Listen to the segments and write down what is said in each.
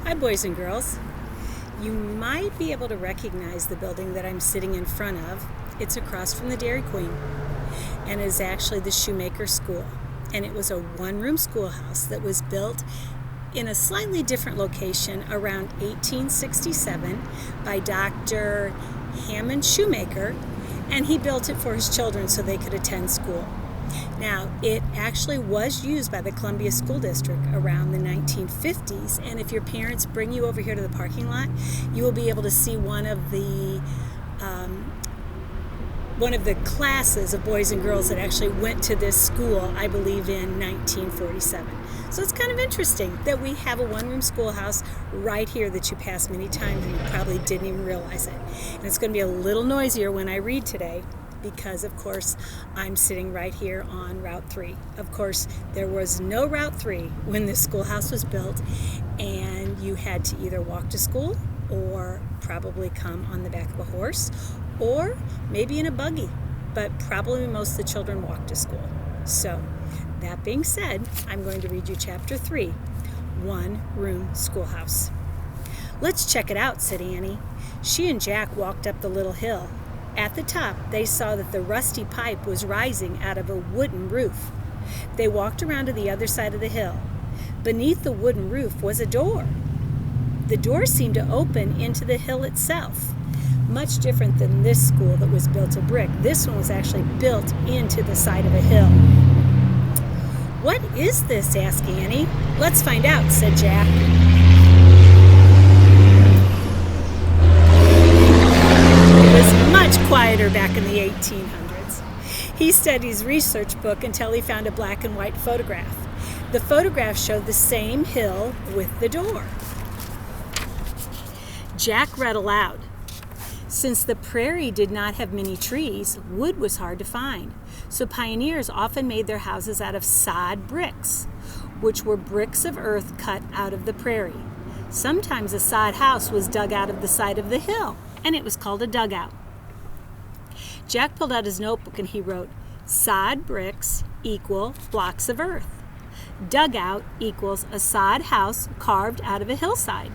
Hi, boys and girls. You might be able to recognize the building that I'm sitting in front of. It's across from the Dairy Queen and is actually the Shoemaker School. And it was a one-room schoolhouse that was built in a slightly different location around 1867 by Dr. Hammond Shoemaker, and he built it for his children so they could attend school. Now, it actually was used by the Columbia School District around the 1950s, and if your parents bring you over here to the parking lot, you will be able to see one of the classes of boys and girls that actually went to this school, I believe, in 1947. So it's kind of interesting that we have a one-room schoolhouse right here that you pass many times and you probably didn't even realize it. And it's going to be a little noisier when I read today, because of course I'm sitting right here on Route 3. Of course, there was no Route 3 when this schoolhouse was built, and you had to either walk to school or probably come on the back of a horse or maybe in a buggy, but probably most of the children walked to school. So that being said, I'm going to read you chapter 3, One Room Schoolhouse. "Let's check it out," said Annie. She and Jack walked up the little hill. At the top, they saw that the rusty pipe was rising out of a wooden roof. They walked around to the other side of the hill. Beneath the wooden roof was a door. The door seemed to open into the hill itself. Much different than this school that was built of brick. This one was actually built into the side of a hill. "What is this?" asked Annie. "Let's find out," said Jack. Much quieter back in the 1800s. He studied his research book until he found a black and white photograph. The photograph showed the same hill with the door. Jack read aloud. "Since the prairie did not have many trees, wood was hard to find, so pioneers often made their houses out of sod bricks, which were bricks of earth cut out of the prairie. Sometimes a sod house was dug out of the side of the hill, and it was called a dugout." Jack pulled out his notebook and he wrote, "Sod bricks equal blocks of earth. Dugout equals a sod house carved out of a hillside."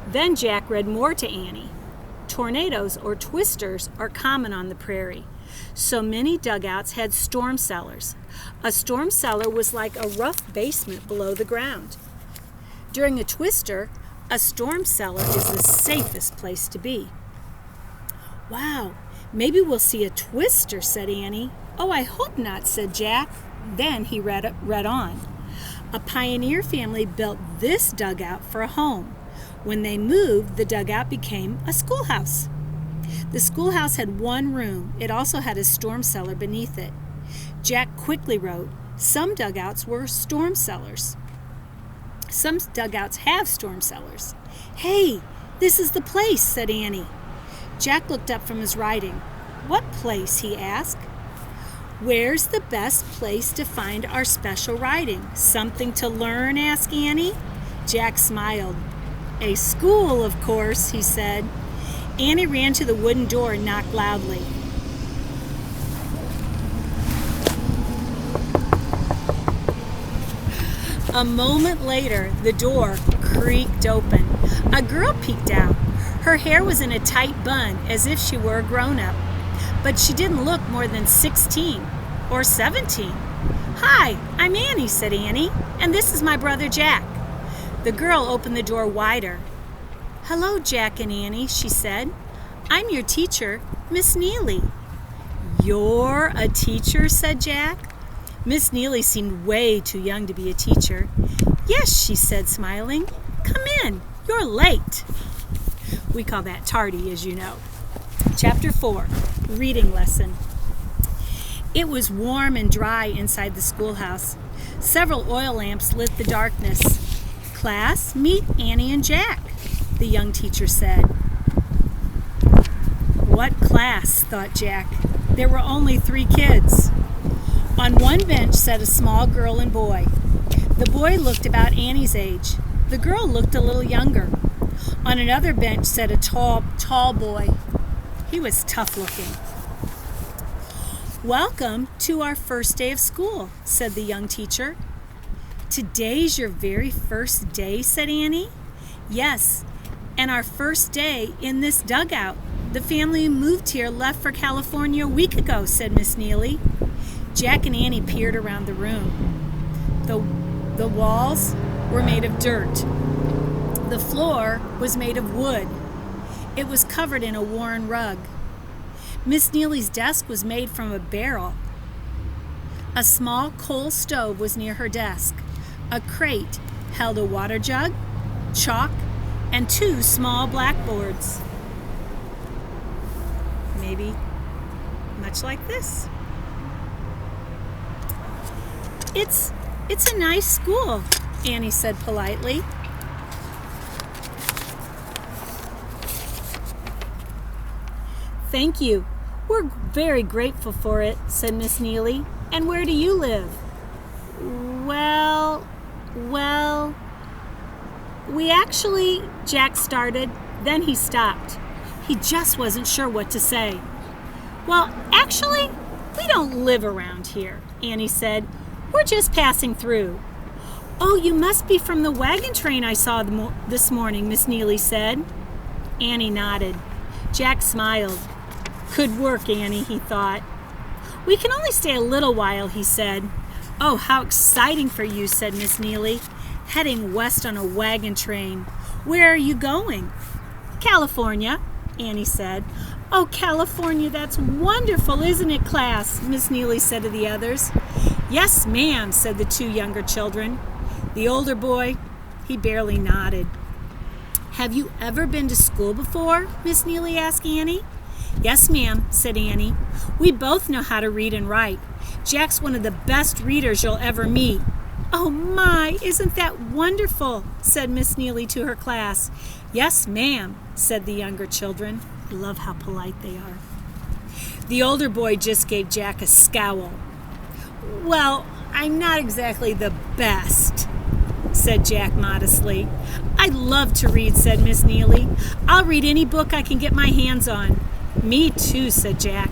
Then Jack read more to Annie. "Tornadoes or twisters are common on the prairie, so many dugouts had storm cellars. A storm cellar was like a rough basement below the ground. During a twister, a storm cellar is the safest place to be." "Wow, maybe we'll see a twister," said Annie. "Oh, I hope not," said Jack. Then he read on. "A pioneer family built this dugout for a home. When they moved, the dugout became a schoolhouse. The schoolhouse had one room. It also had a storm cellar beneath it." Jack quickly wrote, "Some dugouts were storm cellars. Some dugouts have storm cellars." "Hey, this is the place," said Annie. Jack looked up from his writing. "What place?" he asked. "Where's the best place to find our special writing? Something to learn?" asked Annie. Jack smiled. "A school, of course," he said. Annie ran to the wooden door and knocked loudly. A moment later, the door creaked open. A girl peeked out. Her hair was in a tight bun, as if she were a grown-up, but she didn't look more than 16 or 17. "Hi, I'm Annie," said Annie, "and this is my brother Jack." The girl opened the door wider. "Hello, Jack and Annie," she said. "I'm your teacher, Miss Neely." "You're a teacher?" said Jack. Miss Neely seemed way too young to be a teacher. "Yes," she said, smiling. "Come in. You're late." We call that tardy, as you know. Chapter 4, Reading Lesson. It was warm and dry inside the schoolhouse. Several oil lamps lit the darkness. "Class, meet Annie and Jack," the young teacher said. What class, thought Jack. There were only 3 kids. On one bench sat a small girl and boy. The boy looked about Annie's age. The girl looked a little younger. On another bench sat a tall boy. He was tough-looking. "Welcome to our first day of school," said the young teacher. "Today's your very first day," said Annie. Yes, and our first day in this dugout. The family who moved here left for California a week ago, said Miss Neely. Jack and Annie peered around the room. The walls were made of dirt. The floor was made of wood. It was covered in a worn rug. Miss Neely's desk was made from a barrel. A small coal stove was near her desk. A crate held a water jug, chalk, and 2 small blackboards. Maybe much like this. It's a nice school, Annie said politely. Thank you. We're very grateful for it, said Miss Neely. And where do you live? Well, we actually, Jack started, then he stopped. He just wasn't sure what to say. Well, actually, we don't live around here, Annie said. We're just passing through. Oh, you must be from the wagon train I saw this morning, Miss Neely said. Annie nodded. Jack smiled. Good work, Annie, he thought. We can only stay a little while, he said. Oh, how exciting for you, said Miss Neely. Heading west on a wagon train. Where are you going? California, Annie said. Oh, California, that's wonderful, isn't it, class? Miss Neely said to the others. Yes, ma'am, said the 2 younger children. The older boy, he barely nodded. Have you ever been to school before? Miss Neely asked Annie. Yes, ma'am, said Annie. We both know how to read and write. Jack's one of the best readers you'll ever meet. Oh my, isn't that wonderful, said Miss Neely to her class. Yes, ma'am, said the younger children. I love how polite they are. The older boy just gave Jack a scowl. Well, I'm not exactly the best, said Jack modestly. I love to read, said Miss Neely. I'll read any book I can get my hands on. Me too, said Jack.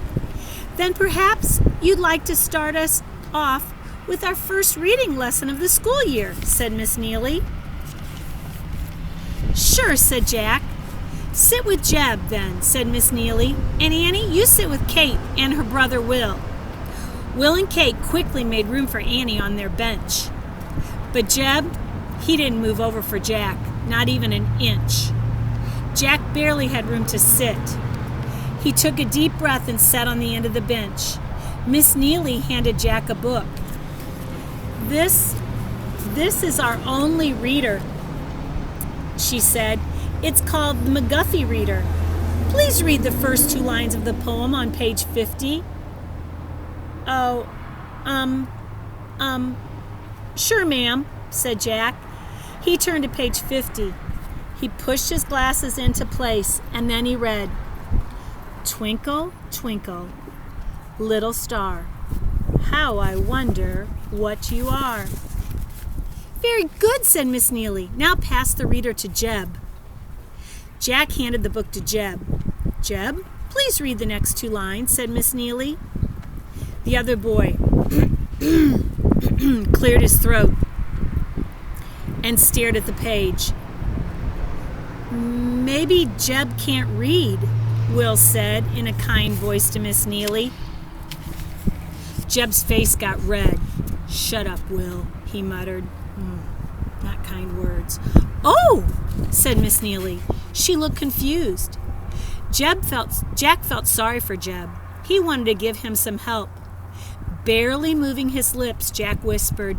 Then perhaps you'd like to start us off with our first reading lesson of the school year, said Miss Neely. Sure, said Jack. Sit with Jeb, then, said Miss Neely. And Annie, you sit with Kate and her brother Will. Will and Kate quickly made room for Annie on their bench. But Jeb, he didn't move over for Jack, not even an inch. Jack barely had room to sit. He took a deep breath and sat on the end of the bench. Miss Neely handed Jack a book. This is our only reader, she said. It's called the McGuffey Reader. Please read the first 2 lines of the poem on page 50. Oh, sure, ma'am, said Jack. He turned to page 50. He pushed his glasses into place, and then he read, Twinkle, twinkle, little star, how I wonder what you are. Very good, said Miss Neely. Now pass the reader to Jeb. Jack handed the book to Jeb. Jeb, please read the next 2 lines, said Miss Neely. The other boy cleared his throat and stared at the page. Maybe Jeb can't read, Will said in a kind voice to Miss Neely. Jeb's face got red. Shut up, Will, he muttered. Not kind words. Oh, said Miss Neely. She looked confused. Jack felt sorry for Jeb. He wanted to give him some help. Barely moving his lips, Jack whispered,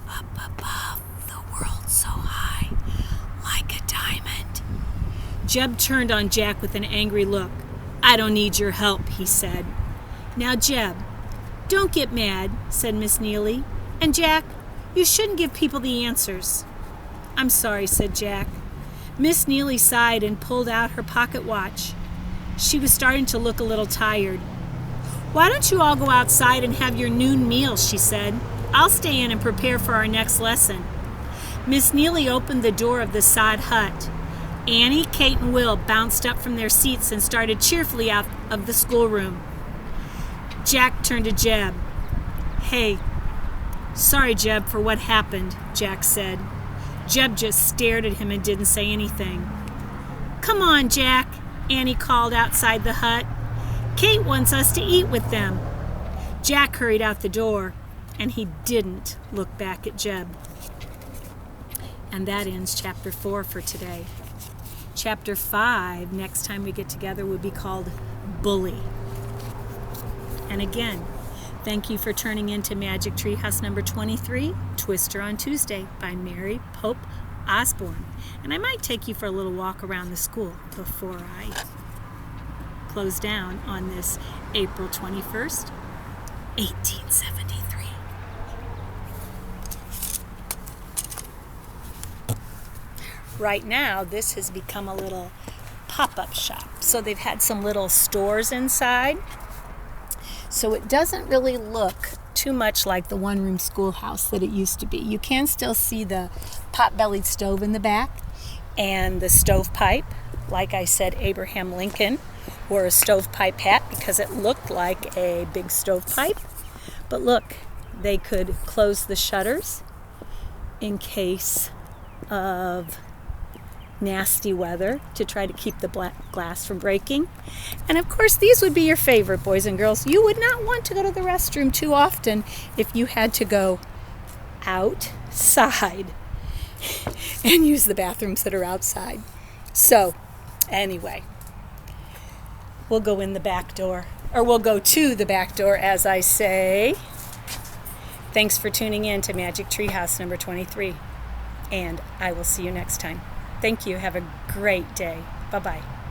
Up above, the world's so high, like a diamond. Jeb turned on Jack with an angry look. I don't need your help, he said. Now, Jeb, don't get mad, said Miss Neely. And Jack, you shouldn't give people the answers. I'm sorry, said Jack. Miss Neely sighed and pulled out her pocket watch. She was starting to look a little tired. Why don't you all go outside and have your noon meal, she said. I'll stay in and prepare for our next lesson. Miss Neely opened the door of the sod hut. Annie, Kate, and Will bounced up from their seats and started cheerfully out of the schoolroom. Jack turned to Jeb. Hey, sorry, Jeb, for what happened, Jack said. Jeb just stared at him and didn't say anything. "Come on, Jack," Annie called outside the hut. "Kate wants us to eat with them." Jack hurried out the door, and he didn't look back at Jeb. And that ends chapter 4 for today. Chapter 5, next time we get together, will be called Bully. And again, thank you for turning into Magic Tree House number 23, Twister on Tuesday by Mary Pope Osborne. And I might take you for a little walk around the school before I close down on this April 21st, 1873. Right now, this has become a little pop-up shop. So they've had some little stores inside. So it doesn't really look too much like the one-room schoolhouse that it used to be. You can still see the pot-bellied stove in the back and the stovepipe. Like I said, Abraham Lincoln wore a stovepipe hat because it looked like a big stovepipe. But look, they could close the shutters in case of nasty weather to try to keep the black glass from breaking. And of course, these would be your favorite, boys and girls. You would not want to go to the restroom too often if you had to go outside and use the bathrooms that are outside. So anyway, we'll go in the back door, or we'll go to the back door, as I say. Thanks for tuning in to Magic Tree House number 23, and I will see you next time. Thank you. Have a great day. Bye-bye.